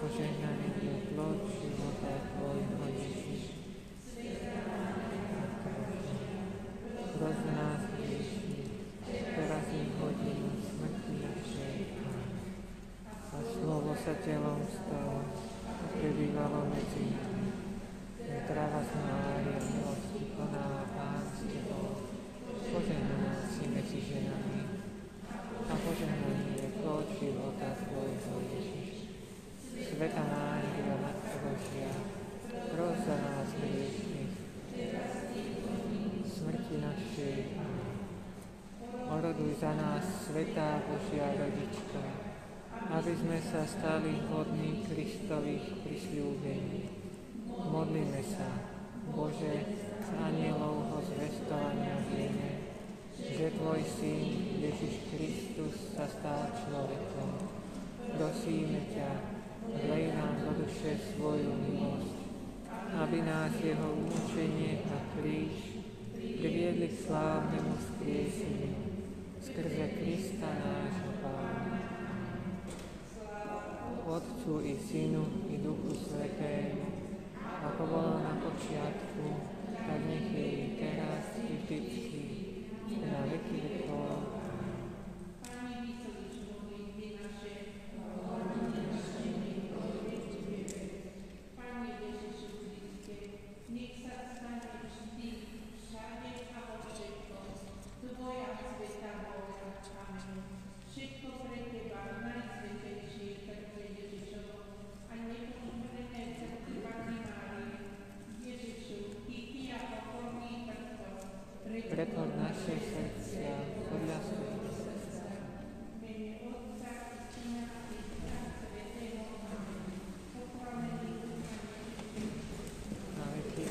požehnaný je plod života Tvojho Ježiš. Prosť nás hriešných, teraz i v hodinu smrti našej. A slovo sa telom stalo a prebývalo medzi nami. Zdravá Mária, milosti plná, Pán s Tebou, požehnaná si medzi ženami a požehnaný je plod života Tvojho Ježiš. Svätá Mária, Matka Božia, pros za nás hriešnych, smrti našej. Oroduj za nás, Svätá Božia Rodička, aby sme sa stali hodní Kristových prisľúbení. Modlíme sa, Bože, z anjelovho zvestovania vieme, že Tvoj Syn Ježiš Kristus sa stal človekom. Prosíme ťa, vlej nám do duše svoju milosť, aby nás jeho účenie a kríž priviedli k slávnemu vzkrieseniu skrze Krista nášho Pána. Otcu i Synu i Duchu Svätému, ako bolo na počiatku, tak nech je i teraz i vždycky, na veky vekov. Pretvor naše srdcia podľa svojho srdca. Na veky.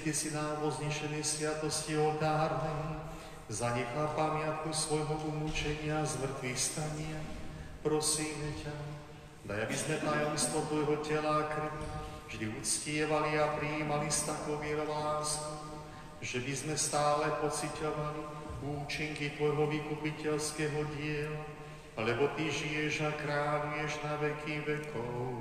Ty si nám vo znešenej sviatosti oltárnej zanechal pamiatku svojho umúčenia z mŕtvych stania. Prosíme ťa, daj, aby sme tajomstvo Tvojho tela a krvi vždy uctievali a prijímali s takou vierou láskou, že by sme stále pociťovali účinky Tvojho vykupiteľského diela, lebo Ty žiješ a kráľuješ na veky vekov.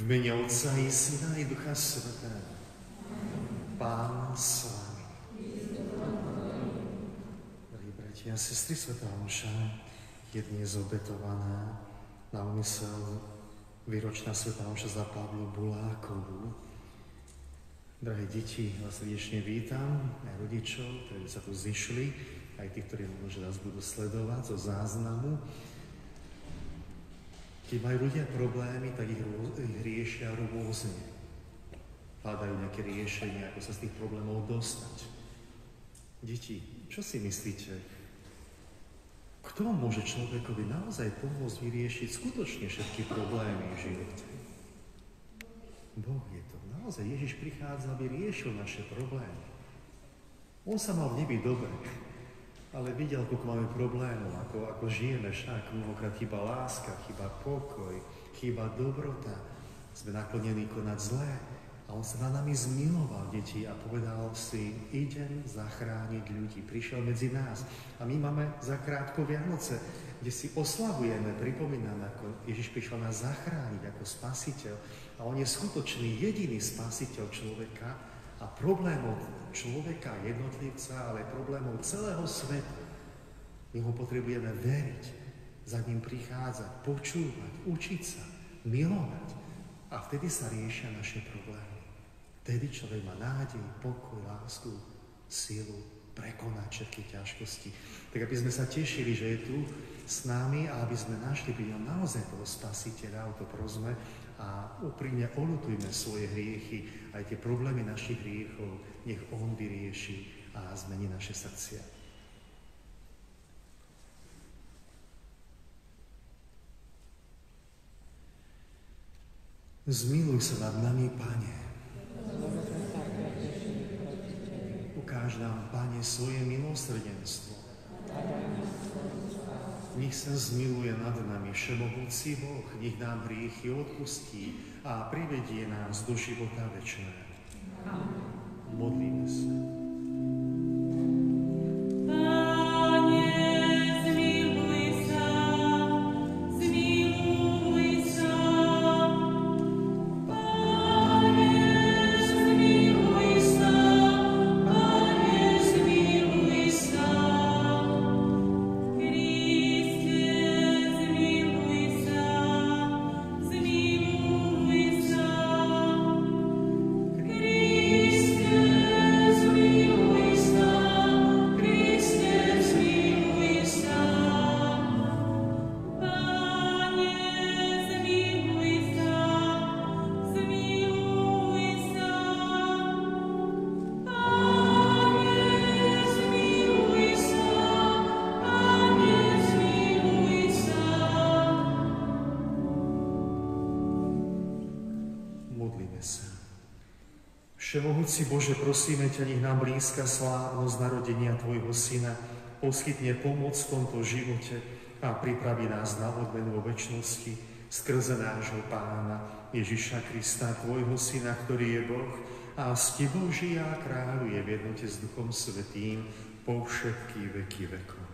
mene Otca i Syna i Ducha Svätého. Pán s vami. Drahí bratia a sestry, svätá omša je dnes obetovaná na úmysel výročná svätá omša za Pavlu Bulákovú. Drahé deti, vás srdečne vítam, aj rodičov, ktorí sa tu zišli, aj tí, ktorí možno nás budú sledovať zo záznamu. Keď majú ľudia problémy, tak ich riešia rôzne. Hľadajú nejaké riešenie, ako sa z tých problémov dostať. Deti, čo si myslíte? Kto môže človekovi naozaj pomôcť vyriešiť skutočne všetky problémy v živote? Boh je to. Naozaj Ježiš prichádza, aby riešil naše problémy. On sa mal v nebi dobre, ale videl, koľko máme problémov, ako žijeme však. Mnohokrát chýba láska, chýba pokoj, chýba dobrota. Sme naklonení konať zlé. A on sa na nami zmiloval, deti, a povedal si, idem zachrániť ľudí. Prišiel medzi nás. A my máme zakrátko Vianoce, kde si oslavujeme, pripomíname, ako Ježiš prišiel nás zachrániť ako spasiteľ. A on je skutočný jediný spasiteľ človeka a problémov človeka, jednotlivca, ale problémov celého sveta. My ho potrebujeme veriť, za ním prichádzať, počúvať, učiť sa, milovať. A vtedy sa riešia naše problémy. Vtedy človek má nádej, pokoj, lásku, silu, prekonať všetky ťažkosti. Tak aby sme sa tešili, že je tu s nami a aby sme našli pri ňom naozaj toho spasiteľa, o to prosme a úprimne oľutujme svoje hriechy, aj tie problémy našich hriechov, nech on vyrieši a zmení naše srdcia. Zmiluj sa nad nami, Pane. Ukáž nám, Pane, svoje milosrdenstvo. Nech sa zmiluje nad nami všemohúci Boh, nech nám hriechy odpustí a privedie nás do života večného. Modlíme sa. Všemohúci Bože, prosíme ťa, nech nám blízka slávnosť narodenia Tvojho Syna poskytne pomoc v tomto živote a pripraví nás na odmenu vo večnosti skrze nášho Pána Ježiša Krista, Tvojho Syna, ktorý je Boh a s Tebou žije a kráľuje v jednote s Duchom Svätým po všetky veky vekov.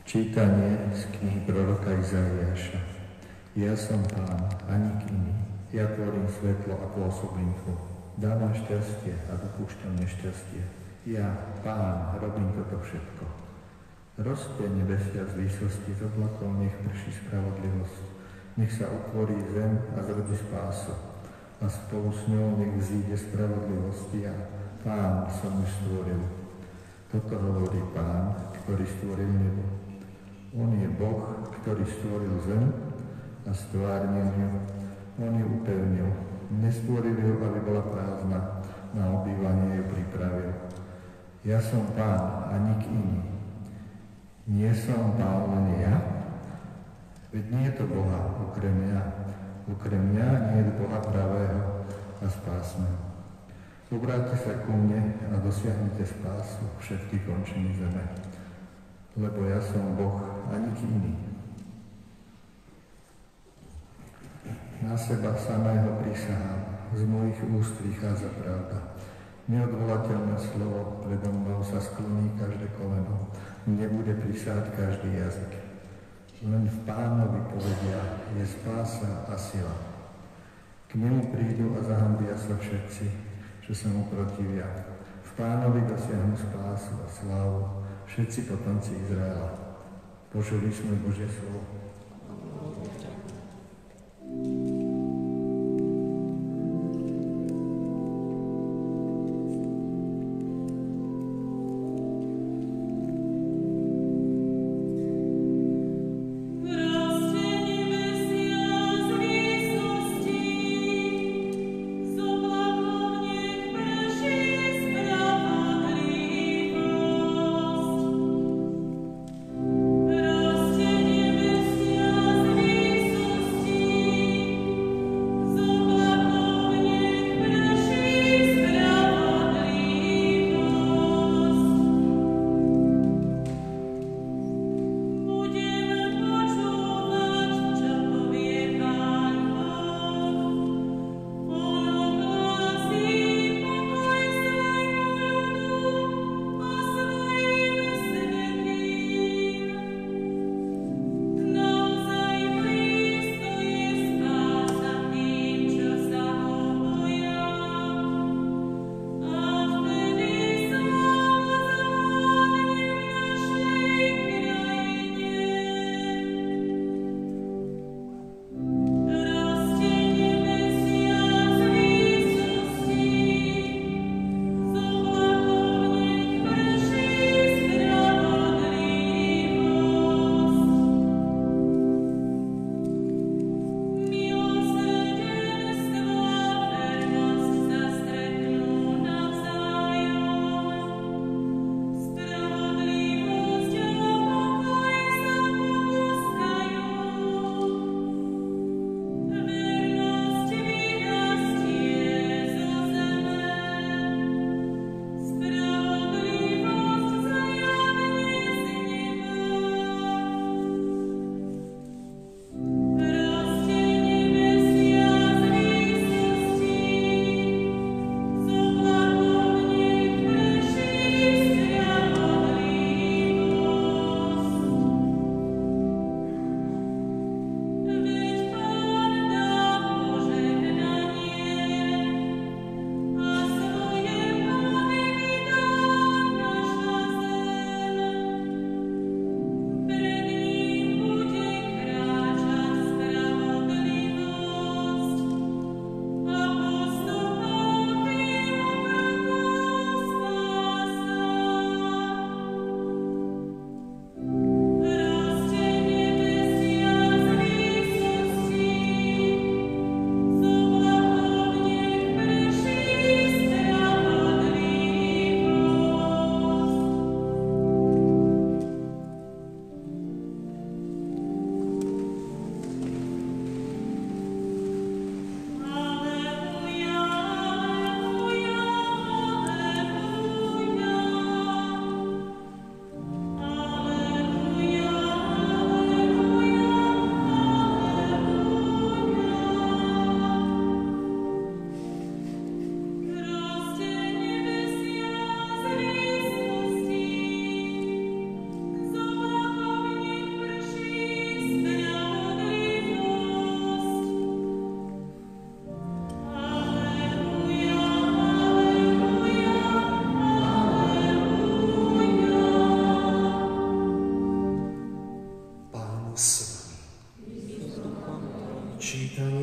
Čítanie z knihy proroka Izaiáša. Ja som Pán, a nik iný. Ja tvorím svetlo a pôsobím tmu. Dávam šťastie a dopúšťam nešťastie. Ja, Pán, robím toto všetko. Rozpie nebesia z výsosti, z oblakov nech prší spravodlivosť. Nech sa utvorí zem a zrodí spásu. A spolu s ňou nech vzíde spravodlivosť. Ja, Pán, som ju stvoril. Toto hovorí Pán, ktorý stvoril nebo. On je Boh, ktorý stvoril zem a stvárnil ju. On ju upevnil. Nestvoril ju, aby bola prázdna. Na obývanie ju pripravil. Ja som Pán a nik iný. Nie som Pán len ja? Veď nie je to Boha okrem mňa. Okrem mňa nie je Boha pravého a spásneho. Obráťte sa ku mne a dosiahnite spásu všetkých končín zeme. Lebo ja som Boh a nik iný. Na seba samého prisahám, z mojich úst vychádza pravda. Neodvolateľné slovo predo mnou sa skloní každé koleno, mne bude prisáť každý jazyk. Len v Pánovi povedia je spása a sila. K nemu prídu a zahambia sa všetci, čo sa mu protivia. V Pánovi dosiahnu spásu a slávu všetci potomci Izraela. Počuli sme Božie slovo.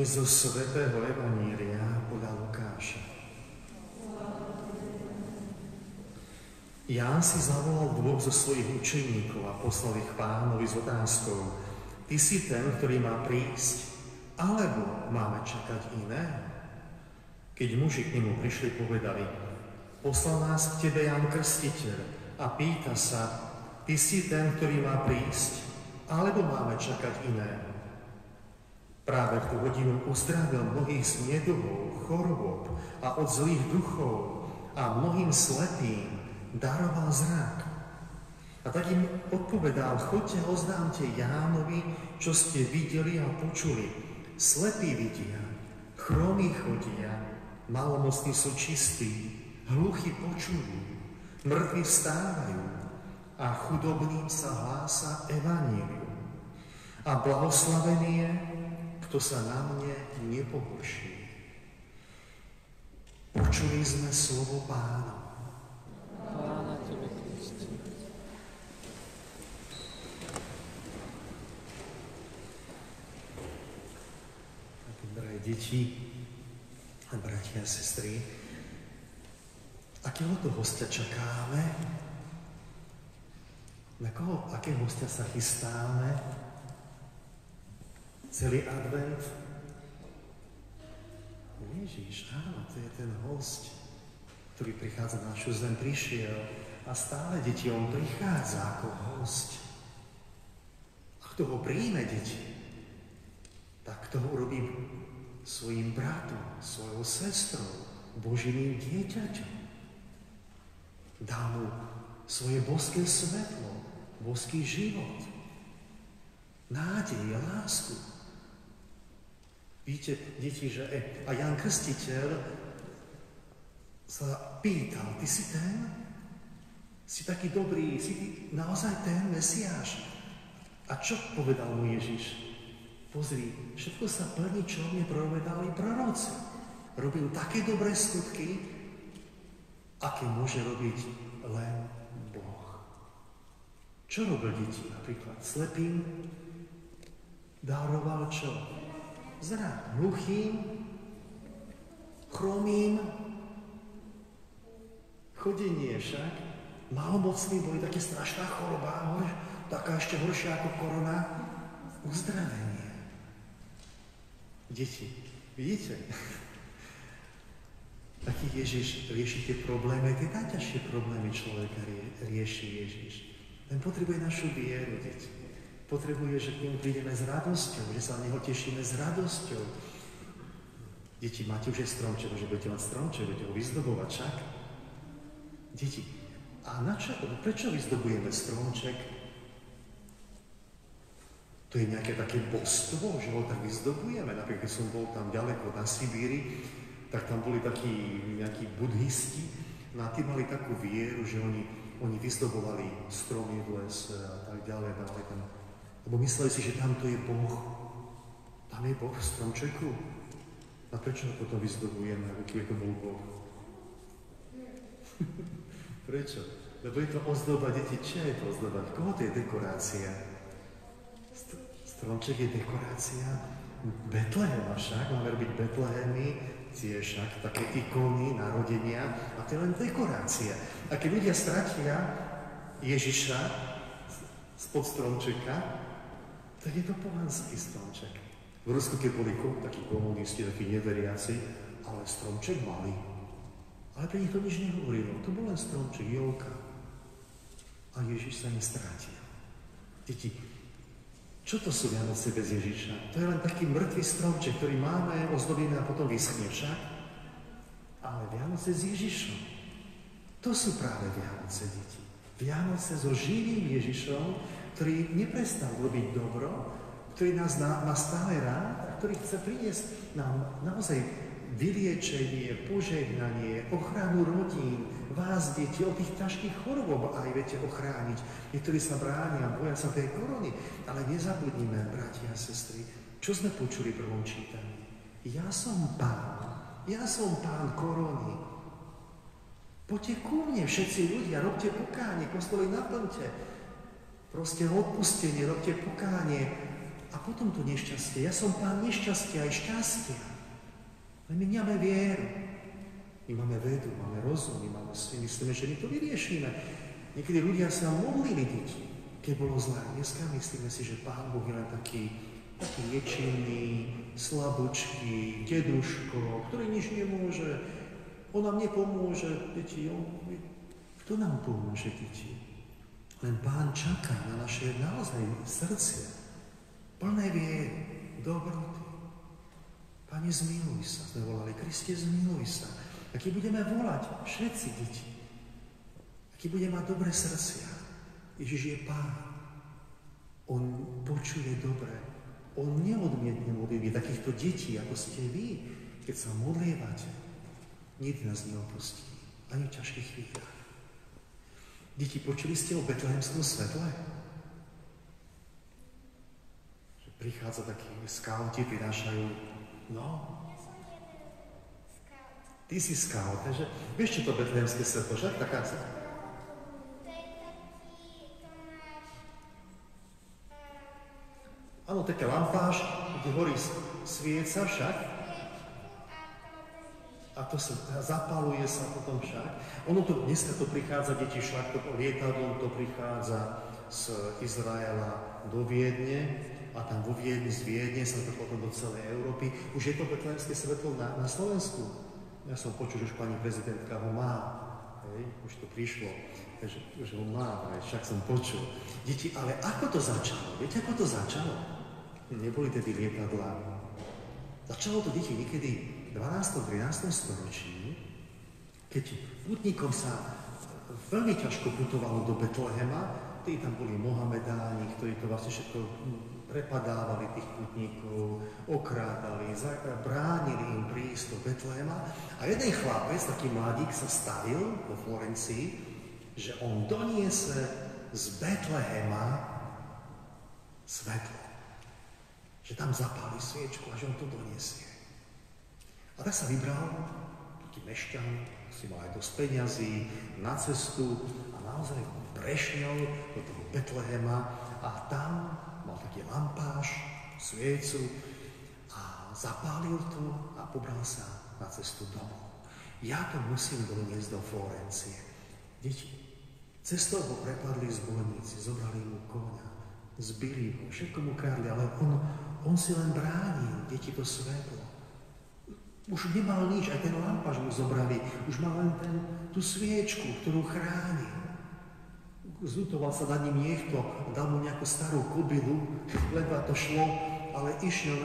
Zo svätého Evanília podľa Lukáša. Ján si zavolal dvoch zo svojich učeníkov a poslal ich Pánovi s otázkou: Ty si ten, ktorý má prísť, alebo máme čakať iné? Keď muži k nemu prišli, povedali: Poslal nás k tebe Ján Krstiteľ a pýta sa: Ty si ten, ktorý má prísť, alebo máme čakať iné? Práve v tú hodinu uzdravil mnohých z neduhov, chorôb a od zlých duchov a mnohým slepým daroval zrak. A tak im odpovedal: Choďte, oznámte Jánovi, čo ste videli a počuli. Slepí vidia, chromí chodia, malomocní sú čistí, hluchí počujú, mŕtvi vstávajú a chudobným sa hlása evanílium. A blahoslavený je, kto sa na mne nepohorší. Počuli sme slovo Pána. Chvála Tebe, Kriste. Drahé deti, bratia a sestry, akého to hostia čakáme? Na koho, akého hostia sa chystáme? Celý advent? Ježiš, áno, to je ten host, ktorý prichádza na našu zem, prišiel a stále, deti, on prichádza ako host. A kto ho príjme, deti, tak to urobí svojim bratom, svojou sestrou, Božím dieťaťom. Dá mu svoje božské svetlo, božský život, nádej a lásku. Víte, deti, že a Ján Krstiteľ sa pýtal, ty si ten? Si taký dobrý, si ty naozaj ten Mesiáš? A čo povedal mu Ježiš? Pozri, všetko sa plní, čo mne prorovedali proroci. Robil také dobré skutky, aké môže robiť len Boh. Čo robil deti? Napríklad slepým daroval čo? Zrak. Hluchým, chromým, chodenie však. Malomocní boli také strašná choroba, taká ešte horšia ako korona. Uzdravenie. Deti, vidíte? Taký Ježiš rieši tie problémy, tie najťažšie problémy človeka rieši Ježiš. Ten potrebuje našu vieru, deti. Potrebuje, že k nemu prídeme s radosťou, že sa na neho tešíme s radosťou. Deti, máte už aj stromček, že budete mať stromček, budete ho vyzdobovať, však? Deti, a prečo vyzdobujeme stromček? To je nejaké také božstvo, že ho tak vyzdobujeme. Napríklad, keď som bol tam ďaleko na Sibíri, tak tam boli takí nejakí budhisti, no a tí mali takú vieru, že oni vyzdobovali stromy v lese a tak ďalej. Lebo mysleli si, že tam to je Boh. Tam je Boh v stromčeku. A prečo ho potom vyzdobujeme, ako keby to bol Boh? Prečo? Lebo je to ozdoba, deti, čo je to ozdoba? Koho to je dekorácia? Stromček je dekorácia Betlehema však, máme robiť Betlehemy, tie však také ikony narodenia, a to je len dekorácia. A keď ľudia stratia Ježiša spod stromčeka, tak je to pohanský stromček. V Rusku, keď boli takí komunisti, takí neveriaci, ale stromček mali. Ale pre nich to nič nehovorilo. To bol len stromček, jolka. A Ježiš sa nestrátil. Deti, čo to sú Vianoce bez Ježiša? To je len taký mŕtvý stromček, ktorý máme, ozdobíme a potom vyschne však. Ale Vianoce s Ježišom, to sú práve Vianoce, deti. Vianoce so živým Ježišom, ktorý neprestal robiť dobro, ktorý nás má stále rád a ktorý chce priniesť nám naozaj vyliečenie, požehnanie, ochranu rodín, vás, deti, od tých ťažkých chorôb aj viete ochrániť. Niektorí sa bránia, boja sa tej korony, ale nezabudnime, bratia a sestry, čo sme počuli v prvom čítaní. Ja som pán korony. Poďte ku mne, všetci ľudia, robte pokánie, kostoly naplňte. Proste odpustenie, robte pokánie a potom to nešťastie. Ja som pán nešťastia aj šťastia. Ale my nemáme vieru. My máme vedu, máme rozum, my si myslíme, že my to vyriešime. Niekedy ľudia sa modlili, deti, keď bolo zlé. Dneska myslíme si, že Pán Boh je len taký nečinný, slabúčky, deduško, ktorý nič nemôže. On nám nepomôže, deti. Kto nám pomôže, deti? Len Pán čaká na naše naozaj srdcia, plné viery, dobroty. Pane, zmiluj sa, sme volali. Kriste, zmiluj sa. A keď budeme volať, všetci deti, a keď budeme mať dobré srdcia, Ježiš je Pán. On počuje dobre. On neodmietne modlitby takýchto detí, ako ste vy, keď sa modlievate. Nikdy nás neopustí, ani v ťažkých chvíľach. Deti, počuli ste o betlehemskom svetle? Že prichádza takí skauti, prinášajú, no, ty si scout, takže vieš, čo to betlehemské svetlo, však? Taká sa... Áno, taká lampáž, kde horí svieca však. A to sa zapaluje sa potom však. Ono to, dneska to prichádza, deti však, to lietadlom to prichádza z Izraela do Viedne a tam vo Viedni, z Viedne sa to potom do celej Európy. Už je to betlehemské svetlo na Slovensku. Ja som počul, že už pani prezidentka ho má. Hej, už to prišlo. Že ho má, však som počul. Deti, ale ako to začalo? Viete, ako to začalo? Neboli tedy lietadlá. Začalo to, deti, niekedy v 12. 13. storočí, keď putníkom sa veľmi ťažko putovalo do Betlehema, tí tam boli Mohamedáni, ktorí to vlastne všetko prepadávali tých putníkov, okrádali, bránili im prísť do Betlehema. A jeden chlapec, taký mladík, sa stavil vo Florencii, že on doniese z Betlehema svetlo. Že tam zapáli sviečku a že on to doniesie. A tak sa vybral taký mešťan, si mal aj dosť peňazí, na cestu a naozaj prešiel do toho Betlehema a tam mal taký lampáš, sviecu a zapálil to a pobral sa na cestu domov. Ja to musím doniesť do Florencie. Deti, cestou ho prepadli zbojníci, zobrali mu koňa, zbili ho, všetko mu kradli, ale on si len bránil, deti, to svetlo. Už nemal nič, aj ten lampáš mu zobrali, už mal len tú sviečku, ktorú chránil. Zľutoval sa nad ním niekto, dal mu nejakú starú kobylu, ledva to šlo, ale išiel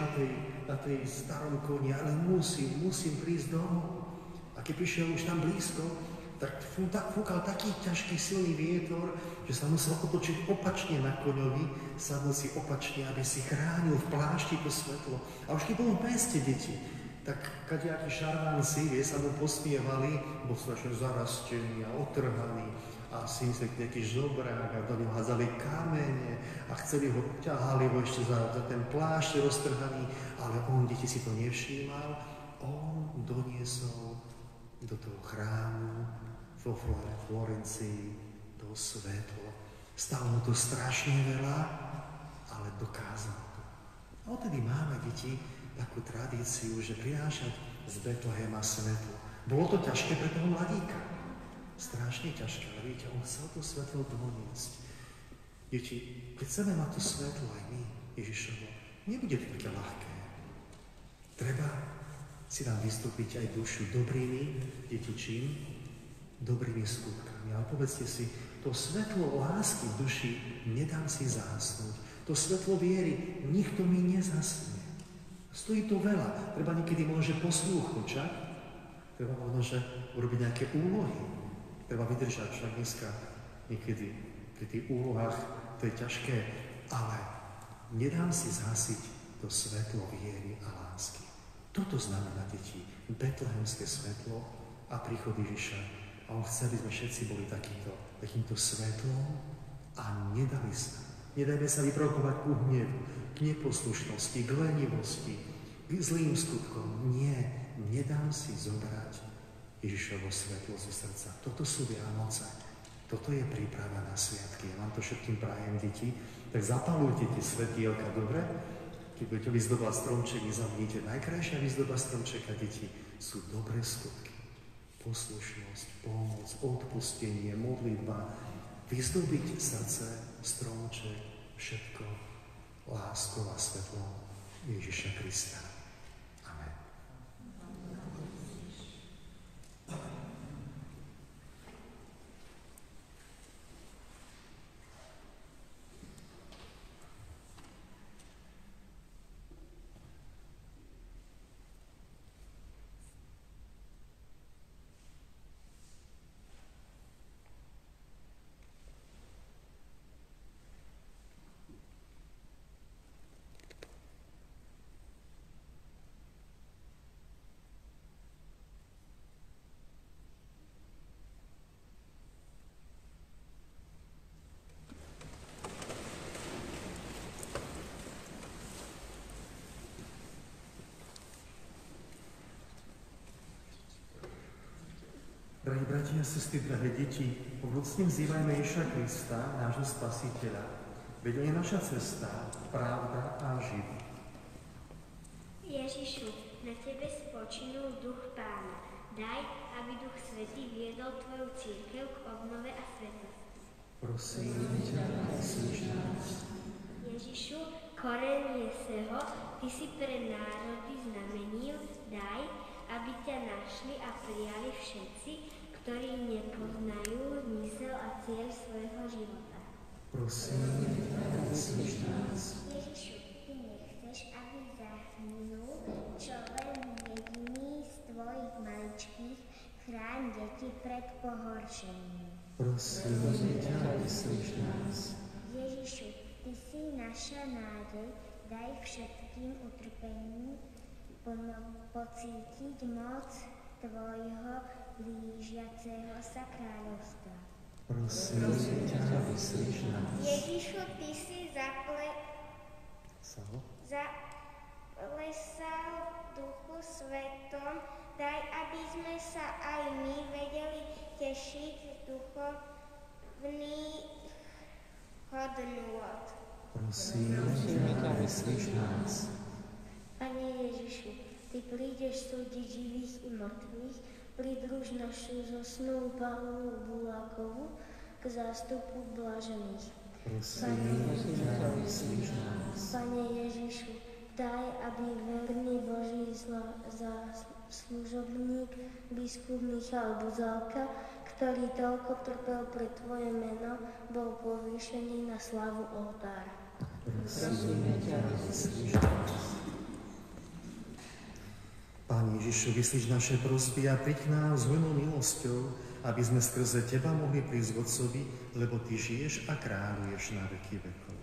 na tej starom koni, ale musím prísť domov. A keď prišiel už tam blízko, tak fúkal taký ťažký silný vietor, že sa musel otočiť opačne na koňovi, sadol si opačne, aby si chránil v plášti to svetlo. A už keď bol v meste, deti, tak kadejakí šarvánci, sa mu posmievali, bol strašne zarastení a otrhaní a si mysleli nejaký žobrák a do neho hádzali kamene a ťahali ho ešte za ten plášť roztrhaný, ale on, deti, si to nevšímal, on doniesol do toho chrámu vo Florencii to svetlo. Stalo mu to strašne veľa, ale dokázal to. A odtedy máme, deti, takú tradíciu, že prinášať z Betlehema svetlo. Bolo to ťažké pre toho mladíka. Strašne ťažké, ale viete, on chcel to svetlo doniesť. Deti, keď chceme mať to svetlo aj my, Ježišovo, nebude to také ľahké. Treba si nám vystúpiť aj dušu dobrými, deti, čím? Dobrými skutkami. Ale povedzte si, to svetlo lásky v duši nedám si zásnuť. To svetlo viery nikto mi nezasnie. Stojí to veľa. Treba niekedy môže poslúchnuť, čak? Treba možno, že urobiť nejaké úlohy. Treba vydržať, však dneska niekedy pri tých úlohách to je ťažké, ale nedám si zhasiť to svetlo viery a lásky. Toto znamená, deti, betlehemské svetlo a príchod Ježiša. A on chce, aby sme všetci boli takýmto svetlom a nedali sa. Nedajme sa vyprovokovať ku hnevu, k neposlušnosti, k lenivosti, k zlým skutkom. Nie, nedám si zobrať Ježišovo svetlo zo srdca. Toto sú Vianoce. Toto je príprava na sviatky. Ja vám to všetkým prajem, deti. Tak zapalujte tie svetielka, dobre? Keď budete vyzdobať stromček, nezabudnite. Najkrajšia výzdoba stromčeka, deti, sú dobré skutky. Poslušnosť, pomoc, odpustenie, modlitba. Vyzdobiť srdce, stromček, všetko láskou a svetlom Ježiša Krista. Amen. sestry, drahé deti, vrúcne vzývajme Ježiša Krista, nášho Spasiteľa. Veď on je naša cesta, pravda a život. Ježišu, na Tebe spočinul duch Pána. Daj, aby Duch Svätý viedol Tvoju cirkev k obnove a svetosti. Prosím ťa, vyslíš nás. Ježišu, koreň Jeseho, Ty si pre národy znamenil. Daj, aby ťa našli a prijali všetci, ktorí nepoznajú zmysel a cieľ svojho života. Prosím ťa, vyslíš nás. Ježišu, Ty nechceš, aby zahynul čo len jediný z Tvojich maličkých, chráň deti pred pohoršením. Prosím ťa, vyslíš nás. Ježišu, Ty si naša nádej, daj všetkým utrpením pocítiť moc Tvojho blížiaceho sa kráľovstva. Prosím ťa, vyslíš nás. Ježišu, Ty si zaplesal Duchu Svetom, daj, aby sme sa aj my vedeli tešiť z duchovných hodnôt. Prosím ťa, vyslíš nás. Pane Ježišu, Ty prídeš súdiť živých i mŕtvych, pridruž našu zosnú Pavlu Bulákovu k zástupu blažených. Prosím ťa, vyslíš nás. Pane Ježišu, daj, aby verný Boží služobník, biskup Michal Buzalka, ktorý toľko trpel pre Tvoje meno, bol povýšený na slávu oltára. Prosím ťa, vyslíš nás. Pane Ježišu, vyslíš naše prosby a príď nám s hojnou milosťou, aby sme skrze Teba mohli prísť k Otcovi, lebo Ty žiješ a kráľuješ na veky vekov.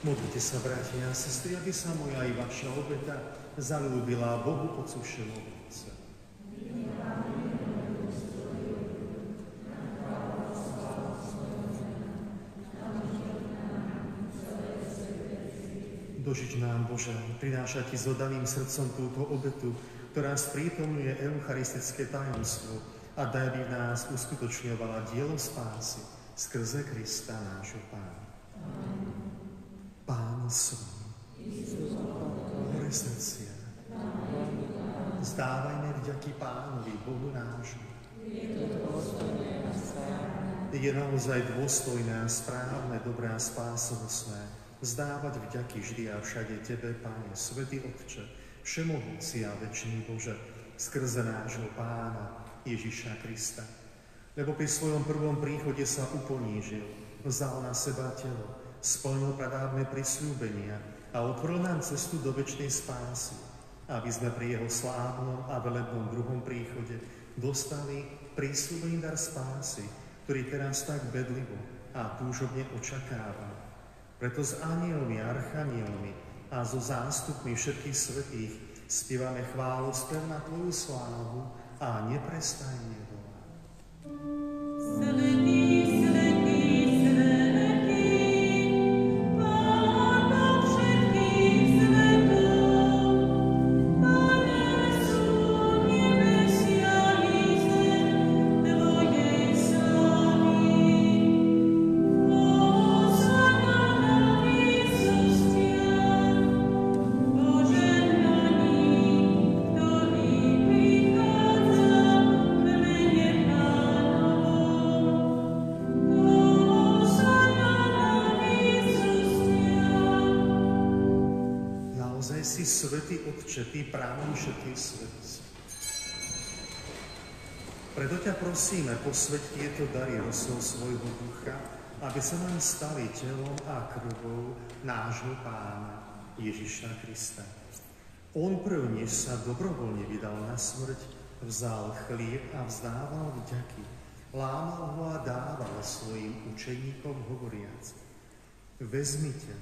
Modlite sa, bratia a sestry, aby sa moja i vaša obeta zalúbila Bohu Otcu Všemovúcemu. Uložiť nám, Bože, prinášať Ti s oddaným srdcom túto obetu, ktorá sprítomňuje eucharistické tajomstvo a daj, aby v nás uskutočňovala dielo spásy skrze Krista nášho Pána. Pán s vami. Hore srdcia. Zdávajme vďaky Pánovi, Bohu nášmu. Je naozaj dôstojné a správne, dobré a spásovosné vzdávať vďaky vždy a všade Tebe, Pane, Svätý Otče, všemohúci a večný Bože, skrze nášho Pána Ježiša Krista. Lebo pri svojom prvom príchode sa uponížil, vzal na seba telo, splnil pradávne prisľúbenia a otvoril nám cestu do večnej spásy, aby sme pri jeho slávnom a velebnom druhom príchode dostali prísľubený dar spásy, ktorý teraz tak bedlivo a túžobne očakáva. Preto s anielmi a archanielmi a so zástupmi všetkých svätých spievame chválospev na Tvoju slávu a neprestajne voláme. Svätý Otče, Ty právom všetkých svetí. Preto ťa prosíme, posväť tieto dary rosou svojho ducha, aby sa nám stali telom a krvou nášho Pána Ježiša Krista. On prv, než sa dobrovoľne vydal na smrť, vzal chlieb a vzdával vďaky, lámal ho a dával svojim učeníkom hovoriac: vezmite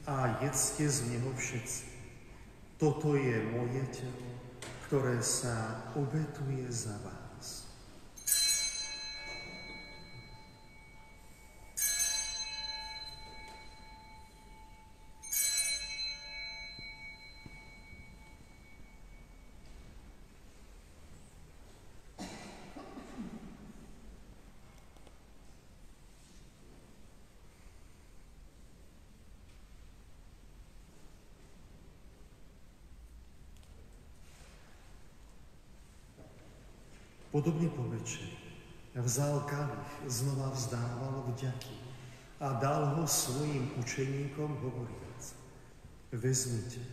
a jedzte z neho všetci. Toto je moje telo, ktoré sa obetuje za vás. Podobne po večeri vzal kalich, znova vzdával vďaky a dal ho svojim učeníkom hovoriac: vezmite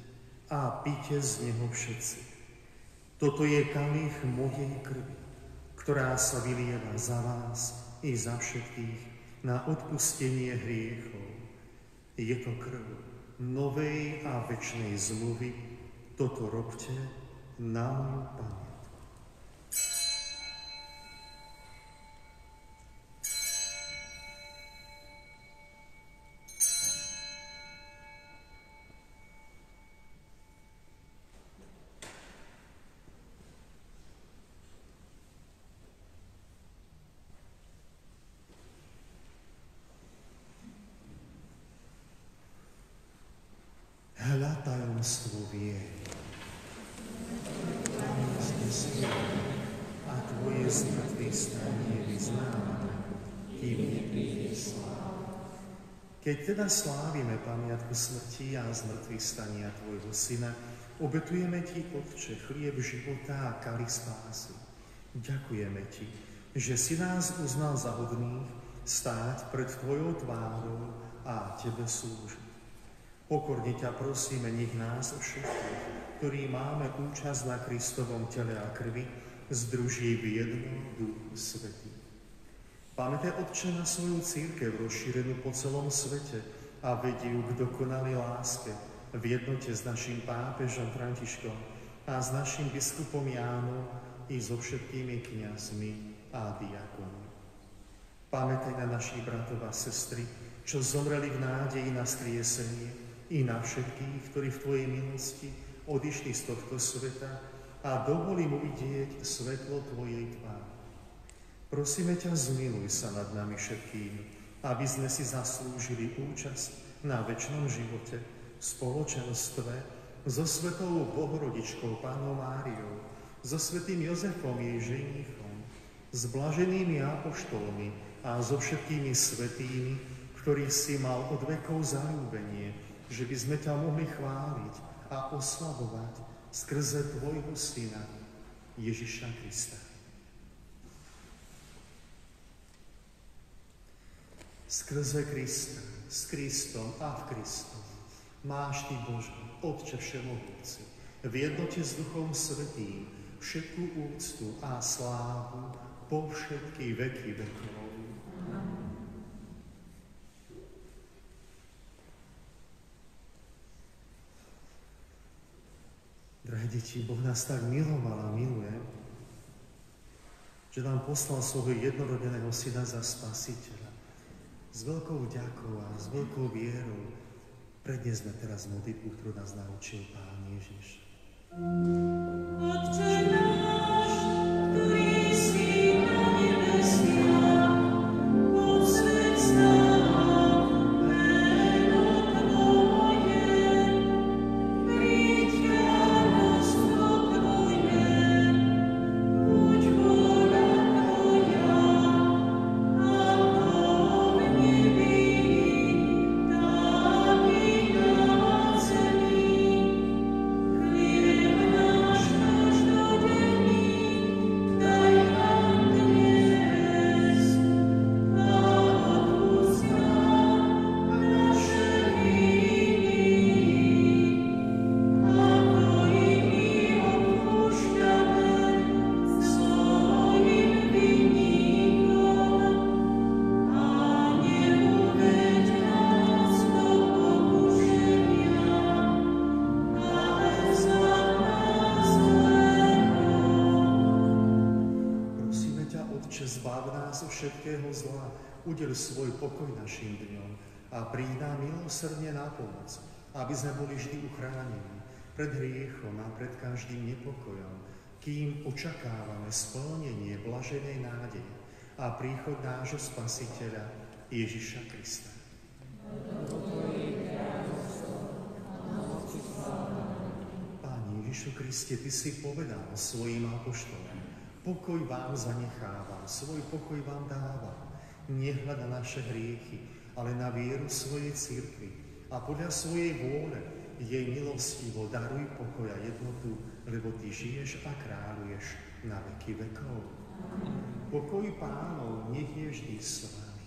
a pite z neho všetci. Toto je kalich mojej krvi, ktorá sa vylieva za vás i za všetkých na odpustenie hriechov. Je to krv novej a večnej zmluvy. Toto robte na moju pamäť. Hľa tajomstvo viery. A Tvoje zmŕtvychvstanie vyznávame, kým nepríde sláva. Keď teda slávime pamiatku smrti a zmŕtvychvstania Tvojho Syna, obetujeme Ti, Otče, chlieb života a kalich spásy. Ďakujeme Ti, že si nás uznal za hodných stáť pred Tvojou tvárou a Tebe slúžiť. Pokorne ťa prosíme, nech nás všetkých, ktorí máme účasť na Kristovom tele a krvi, združí v jednom Duchu Svätý. Pamätaj, Otče, na svoju cirkev rozšírenú po celom svete a vedí ju k dokonalej láske v jednote s našim pápežom Františkom a s našim biskupom Jánom i so všetkými kňazmi a diakonmi. Pamätaj na našich bratov a sestry, čo zomreli v nádeji na skriesenie, i na všetkých, ktorí v Tvojej milosti odišli z tohto sveta a dovolí mu vidieť svetlo Tvojej tváre. Prosíme ťa, zmiluj sa nad nami všetkými, aby sme si zaslúžili účasť na večnom živote v spoločenstve so svetou Bohorodičkou Pannou Máriou, so svätým Jozefom jej ženíchom, s blaženými apoštolmi a so všetkými svätými, ktorých si mal od vekov zaľúbenie, že by sme ťa mohli chváliť a oslavovať skrze tvojho Syna, Ježiša Krista. Skrze Krista, s Kristom a v Kristu máš Ty, Bože, Otče všemohúci, v jednote s Duchom Svätým všetku úctu a slávu po všetky veky vekov. Drahé deti, Boh nás tak miloval a miluje, že nám poslal svojho jednorodeného Syna za Spasiteľa. S veľkou vďakou a s veľkou vierou predniesme teraz modlitbu, ktorú nás naučil Pán Ježiš. Otče náš, ktorý si na nebesiach, posväť sa meno Tvoje, príď kráľovstvo Tvoje, buď vôľa Tvoja, ako v nebi, tak i na zemi. Chlieb náš každodenný daj nám dnes a odpusť nám naše viny, ako i my odpúšťame svojim vinníkom. A neuveď nás do pokušenia, ale zbav nás zlého. Prosíme ťa, Otče, zbav nás zo všetkého zla, udeľ svoj pokoj našim dňom a príď nám milosrdne na pomoc, aby sme boli vždy uchránení pred hriechom a pred každým nepokojom, kým očakávame splnenie blaženej nádeje a príchod nášho Spasiteľa Ježiša Krista. Páni Ježišu Kriste, Ty si povedal svojim apoštolom: pokoj vám zanechávam, svoj pokoj vám dávam. Nehľad na naše hriechy, ale na vieru svojej cirkvi a podľa svojej vôle jej milostivo daruj pokoj a jednotu, lebo Ty žiješ a kráľuješ na veky vekov. Pokoj Pánov nech je vždy s vami.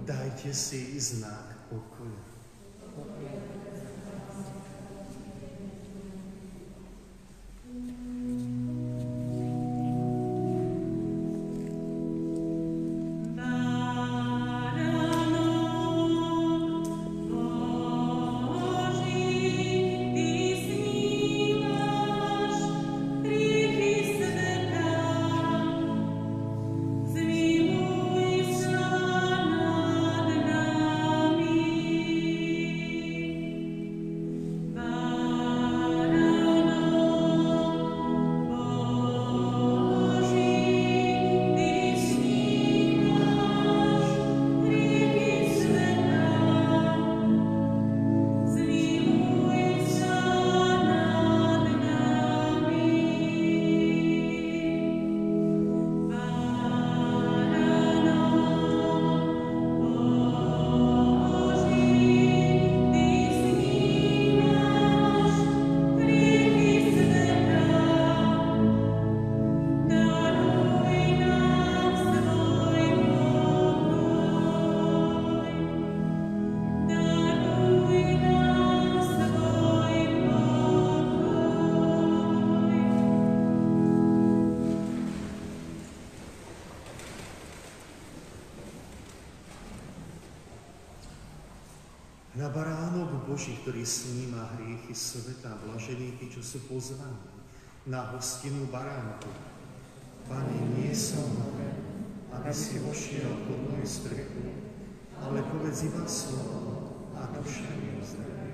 Dajte si znak pokoja. Na baránok Boží, ktorý sníma hriechy sveta, blažení tí, čo sú pozvaní na hostinu baránku. Pane, nie som hoden, aby si vošiel pod moju strechu, ale povedz iba slovo a duša mi uzdraví.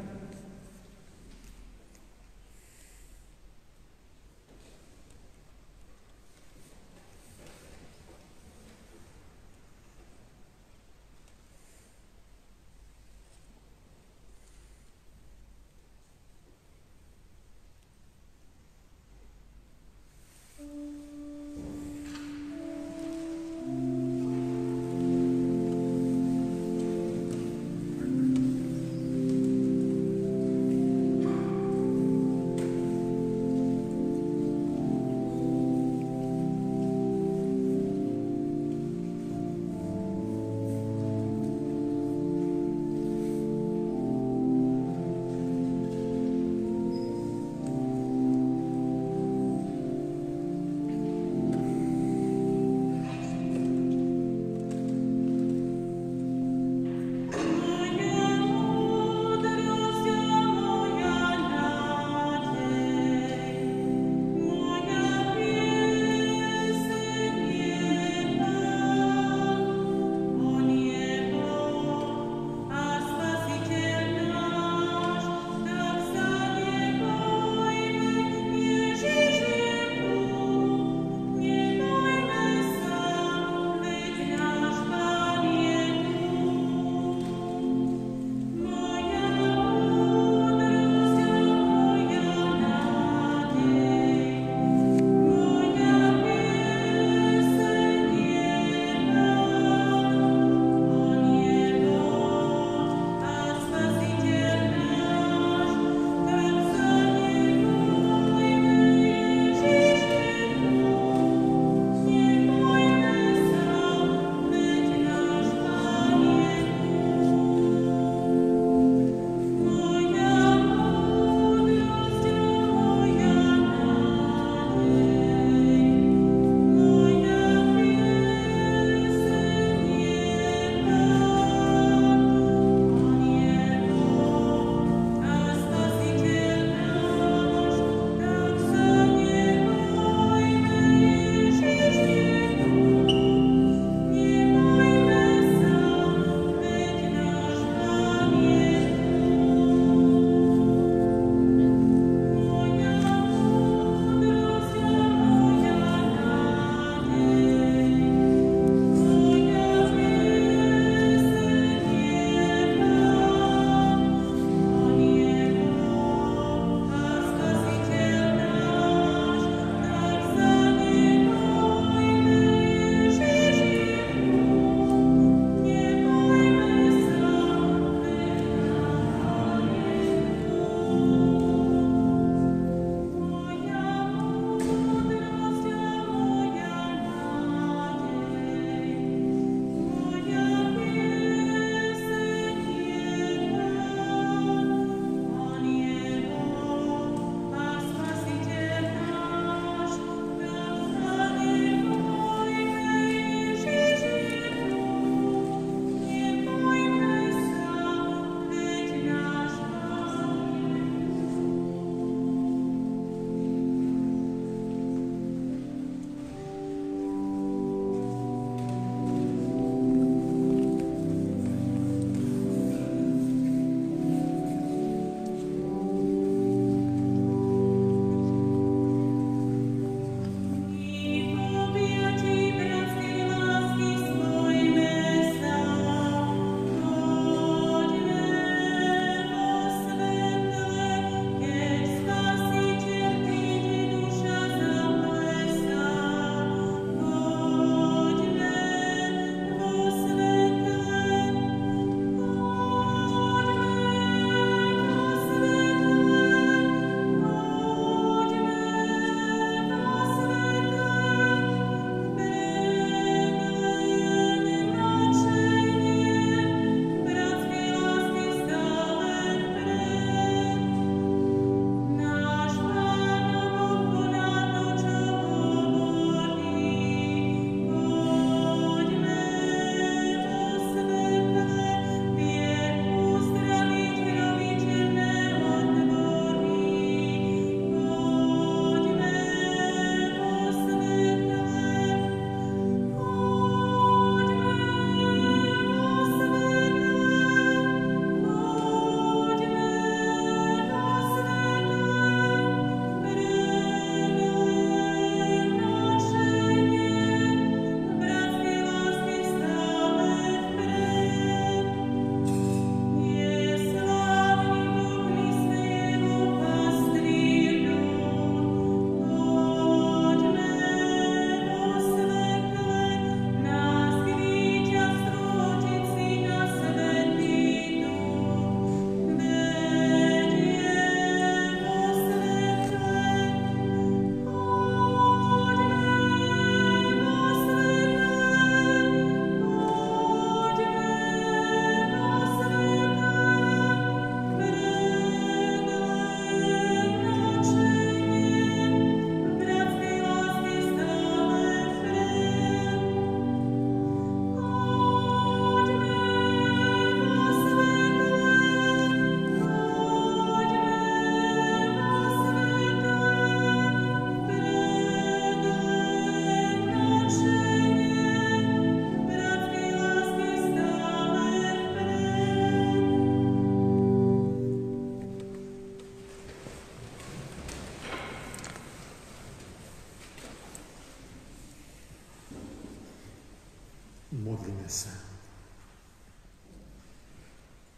Modlíme sa.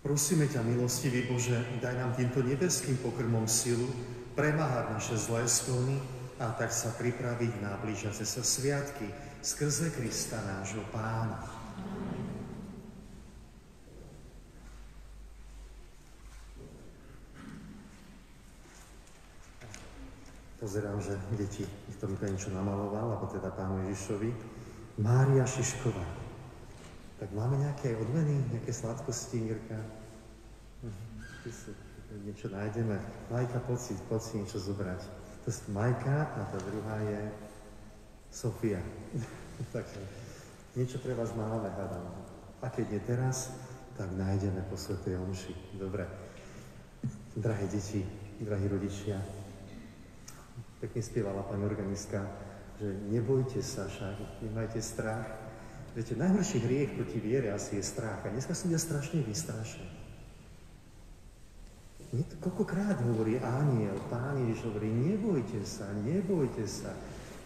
Prosíme ťa, milostivý Bože, daj nám týmto nebeským pokrmom silu premáhať naše zlé sklony a tak sa pripraviť na blížiace sa sviatky skrze Krista nášho Pána. Pozerám, že deti, kto mi to niečo namaloval, alebo teda Pánu Ježišovi. Mária Šišková. Tak máme nejaké odmeny, nejaké sladkosti, Mirka? Niečo nájdeme. Majka, poď si niečo zobrať. To je Majka a tá druhá je Sofia. Takže niečo pre vás máme, hádam. A keď nie teraz, tak nájdeme po svätej omši. Dobre. Drahé deti, drahí rodičia, pekne spievala pani organistka, že nebojte sa však, nemajte strach. Viete, najhorší hriech proti viere asi je strach. A dneska som ja strašne vystrašený. Koľkokrát hovorí aniel, Pán Ježiš hovorí, nebojte sa, nebojte sa.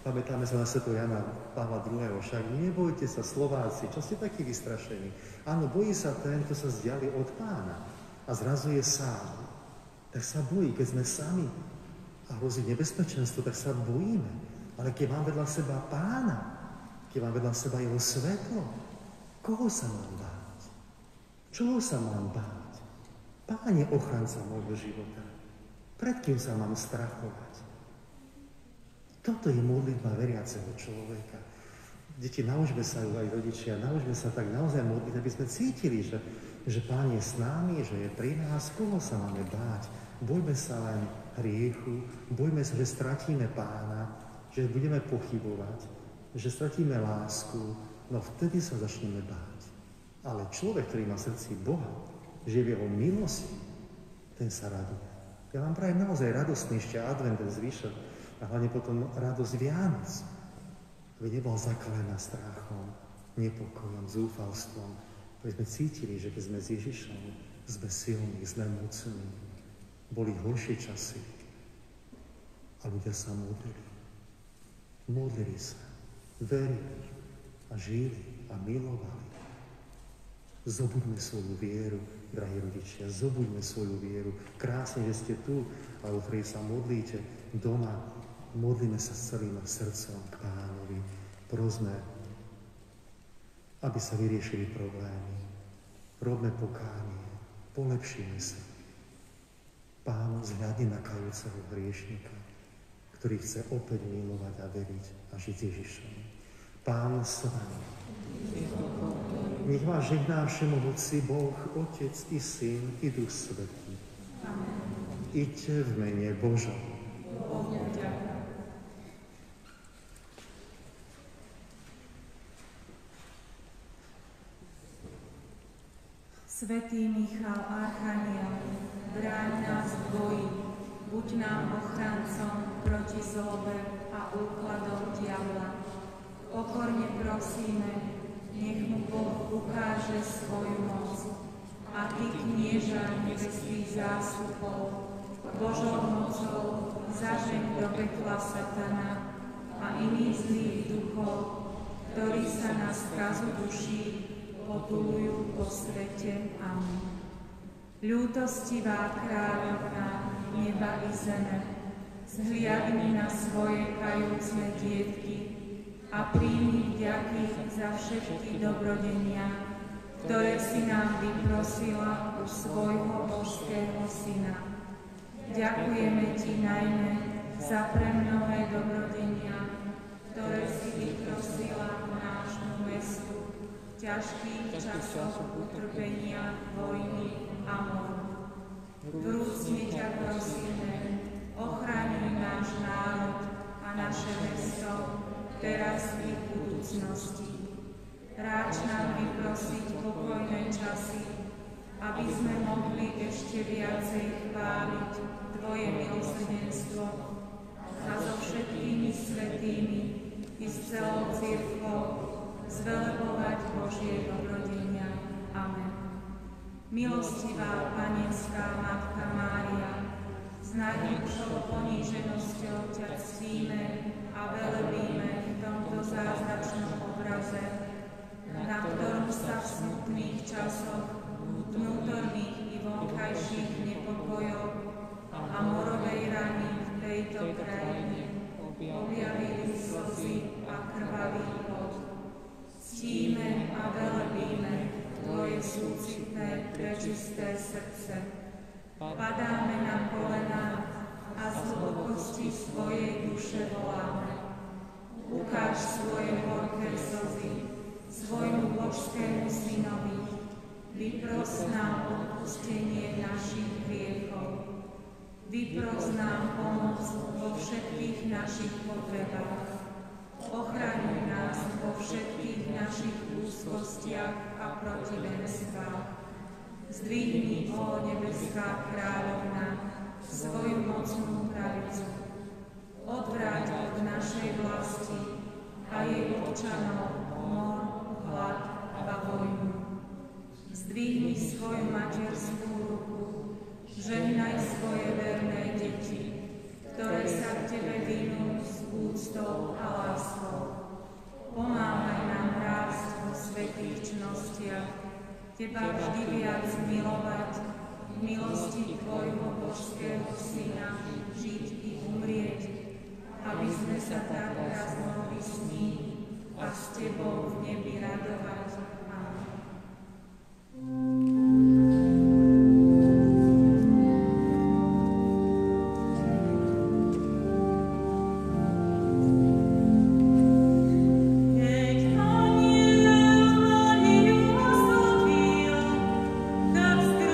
Pamätáme sa na svätého Jana Pavla II. Však nebojte sa, Slováci, čo ste takí vystrašení? Áno, bojí sa ten, kto sa vzdiali od Pána a zrazu je sám. Tak sa bojí, keď sme sami a hrozí nebezpečenstvo, tak sa bojíme. Ale keď mám vedľa seba Pána, keď mám vedľa seba jeho svetlo, koho sa mám báť? Čoho sa mám báť? Pán je ochranca môjho života. Pred kým sa mám strachovať? Toto je modlitba veriaceho človeka. Deti, naučme sa ju aj rodičia, naučme sa tak naozaj modliť, aby sme cítili, že Pán je s nami, že je pri nás, koho sa máme báť. Bojme sa len hriechu, bojme sa, že stratíme Pána, že budeme pochybovať, že stratíme lásku, no vtedy sa začneme báť. Ale človek, ktorý má v srdci Boha, že v jeho milosti, ten sa raduje. Ja vám prajem naozaj radostný ešte advent, ten zvyšok, a hlavne potom radosť Vianoc, aby nebol zakalená strachom, nepokojom, zúfalstvom, aby sme cítili, že keď sme s Ježišom, sme silní, sme mocní. Boli horšie časy a ľudia sa modlili. Modlili sa, verili a žili a milovali. Zobuďme svoju vieru, drahí rodičia, zobuďme svoju vieru. Krásne, že ste tu, a o ktorej sa modlíte doma. Modlíme sa s celým srdcom k Pánovi. Prosme, aby sa vyriešili problémy. Robme pokánie, polepšíme sa. Pán zhľadne na kajúceho hriešnika, ktorý chce opäť milovať a veriť a žiť Ježišom. Pán s vami. Nech vás žehná všemohúci Boh, Otec i Syn i Duch Svätý. Iďte v mene Božom. Svätý Michal, Archaniel, bráň nás v boji, buď nám ochrancom proti zlobe a úkladom diabla. Pokorne prosíme, nech mu Boh ukáže svoju moc. A ty, knieža nebeských zástupov, Božou mocou zažeň do pekla satana a iných zlých duchov, ktorí sa na skazu duší potulujú po svete. Amen. Ľútostivá kráľovná neba i zeme, zhliadni na svoje kajúce dietky a príjmi vďaky za všetky dobrodenia, ktoré si nám vyprosila u svojho božského Syna. Ďakujeme ti najmä za premnohé dobrodenia, ktoré si vyprosila nášmu mestu v ťažkých časoch utrpenia, vojny a moru. Vrúcne ťa prosíme, ochraňuj náš národ a naše mesto teraz i v budúcnosti. Ráč nám vyprosiť pokojné časy, aby sme mohli ešte viacej chváliť Tvoje milosrdenstvo a so všetkými svätými i s celou cirkvou zvelebovať Božie dobrodenia. Amen. Milostivá Panenská Matka Mária, s najhlbšou poníženosťou ťa ctíme a velebíme v tomto zázračnom obraze. Na srdce. Padáme na kolená a z hlbokosti svojej duše voláme. Ukáž svoje horké slzy svojmu božskému synovi, vypros nám odpustenie našich hriechov. Vypros nám pomoc vo všetkých našich potrebách. Ochraňuj nás vo všetkých našich úzkostiach a protivenstvách. Zdvihni, ó nebeská kráľovna, svoju mocnú pravicu. Odvráť od našej vlasti a jej občanov mor, hlad a vojnu. Zdvihni svoju materskú ruku, žehnaj svoje verné deti, ktoré sa k Tebe vinú s úctou a láskou. Pomáhaj nám rásť vo svätých čnostiach, Teba vždy viac milovať v milosti Tvojho božského Syna